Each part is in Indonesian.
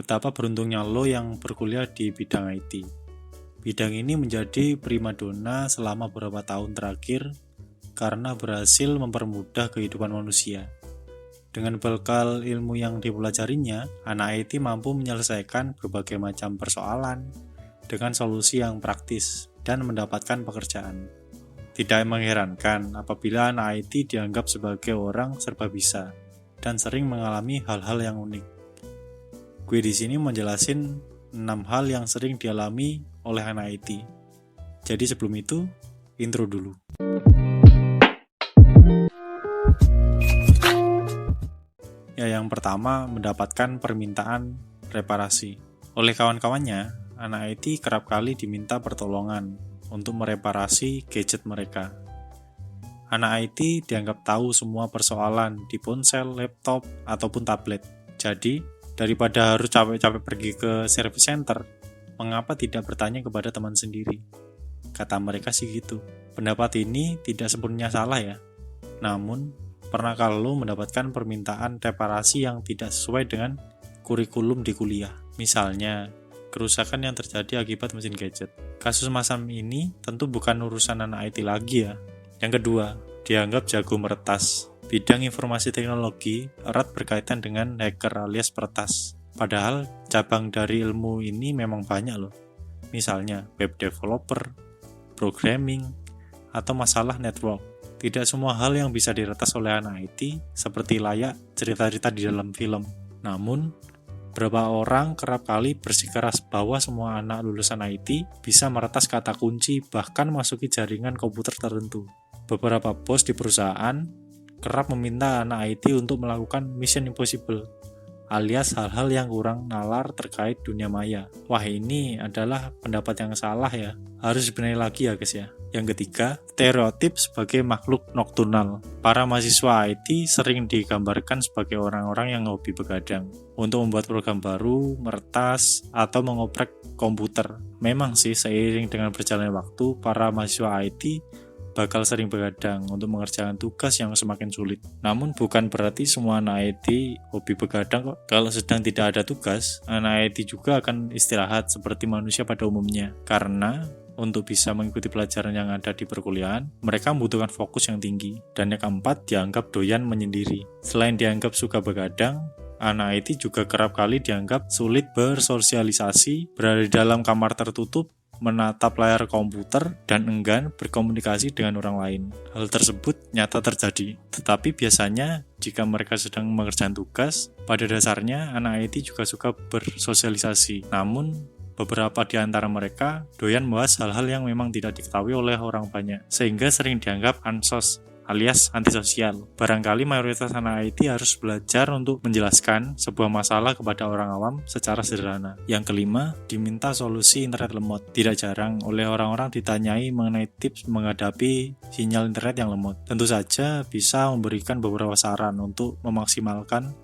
betapa beruntungnya lo yang berkuliah di bidang IT. Bidang ini menjadi primadona selama beberapa tahun terakhir karena berhasil mempermudah kehidupan manusia. Dengan bekal ilmu yang dipelajarinya, anak IT mampu menyelesaikan berbagai macam persoalan dengan solusi yang praktis dan mendapatkan pekerjaan. Tidak mengherankan apabila anak IT dianggap sebagai orang serba bisa dan sering mengalami hal-hal yang unik. Gue di sini menjelasin 6 hal yang sering dialami oleh anak IT. Jadi sebelum itu, intro dulu. Ya, yang pertama mendapatkan permintaan reparasi. Oleh kawan-kawannya, anak IT kerap kali diminta pertolongan untuk mereparasi gadget mereka. Anak IT dianggap tahu semua persoalan di ponsel, laptop, ataupun tablet. Jadi, daripada harus capek-capek pergi ke service center, mengapa tidak bertanya kepada teman sendiri? Kata mereka sih gitu. Pendapat ini tidak sepenuhnya salah ya. Namun, pernahkah lo mendapatkan permintaan reparasi yang tidak sesuai dengan kurikulum di kuliah? Misalnya, kerusakan yang terjadi akibat mesin gadget. Kasus macam ini tentu bukan urusan anak IT lagi ya. Yang kedua, dianggap jago meretas. Bidang informasi teknologi erat berkaitan dengan hacker alias peretas. Padahal cabang dari ilmu ini memang banyak loh. Misalnya web developer, programming, atau masalah network. Tidak semua hal yang bisa diretas oleh anak IT seperti layak cerita-cerita di dalam film. Namun, beberapa orang kerap kali bersikeras bahwa semua anak lulusan IT bisa meretas kata kunci bahkan masuki jaringan komputer tertentu. Beberapa bos di perusahaan kerap meminta anak IT untuk melakukan mission impossible, alias hal-hal yang kurang nalar terkait dunia maya. Wah, ini adalah pendapat yang salah ya. Harus dibenahi lagi ya guys ya. Yang ketiga, stereotip sebagai makhluk nokturnal. Para mahasiswa IT sering digambarkan sebagai orang-orang yang hobi begadang untuk membuat program baru, meretas, atau mengoprek komputer. Memang sih, seiring dengan berjalannya waktu, para mahasiswa IT bakal sering begadang untuk mengerjakan tugas yang semakin sulit. Namun bukan berarti semua anak IT hobi begadang kok. Kalau sedang tidak ada tugas, anak IT juga akan istirahat seperti manusia pada umumnya. Karena untuk bisa mengikuti pelajaran yang ada di perkuliahan, mereka membutuhkan fokus yang tinggi. Dan yang keempat, dianggap doyan menyendiri. Selain dianggap suka begadang, anak IT juga kerap kali dianggap sulit bersosialisasi, berada di dalam kamar tertutup, menatap layar komputer, dan enggan berkomunikasi dengan orang lain. Hal tersebut nyata terjadi. Tetapi biasanya, jika mereka sedang mengerjakan tugas, pada dasarnya anak IT juga suka bersosialisasi. Namun, beberapa di antara mereka doyan membahas hal-hal yang memang tidak diketahui oleh orang banyak, sehingga sering dianggap ansos alias antisosial. Barangkali mayoritas anak IT harus belajar untuk menjelaskan sebuah masalah kepada orang awam secara sederhana. Yang kelima, diminta solusi internet lemot. Tidak jarang oleh orang-orang ditanyai mengenai tips menghadapi sinyal internet yang lemot. Tentu saja bisa memberikan beberapa saran untuk memaksimalkan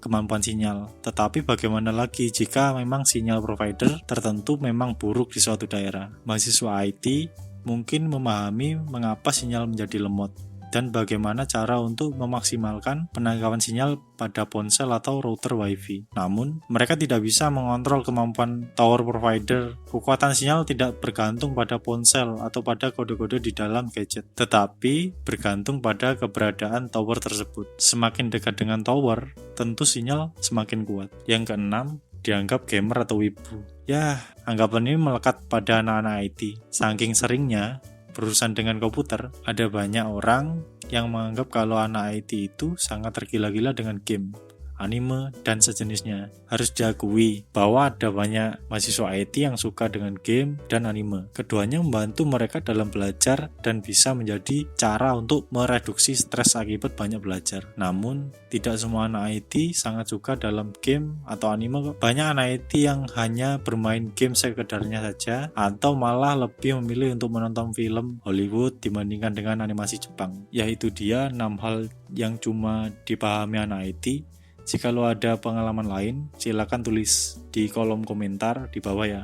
kemampuan sinyal. Tetapi bagaimana lagi jika memang sinyal provider tertentu memang buruk di suatu daerah? Mahasiswa IT mungkin memahami mengapa sinyal menjadi lemot dan bagaimana cara untuk memaksimalkan penangkapan sinyal pada ponsel atau router WiFi. Namun, mereka tidak bisa mengontrol kemampuan tower provider. Kekuatan sinyal tidak bergantung pada ponsel atau pada kode-kode di dalam gadget, tetapi bergantung pada keberadaan tower tersebut. Semakin dekat dengan tower, tentu sinyal semakin kuat. Yang keenam, dianggap gamer atau wibu. Ya, anggapan ini melekat pada anak-anak IT. Saking seringnya berurusan dengan komputer, ada banyak orang yang menganggap kalau anak IT itu sangat tergila-gila dengan game, anime, dan sejenisnya. Harus diakui bahwa ada banyak mahasiswa IT yang suka dengan game dan anime. Keduanya membantu mereka dalam belajar dan bisa menjadi cara untuk mereduksi stres akibat banyak belajar. Namun, tidak semua anak IT sangat suka dalam game atau anime. Banyak anak IT yang hanya bermain game sekedarnya saja atau malah lebih memilih untuk menonton film Hollywood dibandingkan dengan animasi Jepang. Yaitu dia 6 hal yang cuma dipahami anak IT. Jika lo ada pengalaman lain, silakan tulis di kolom komentar di bawah ya.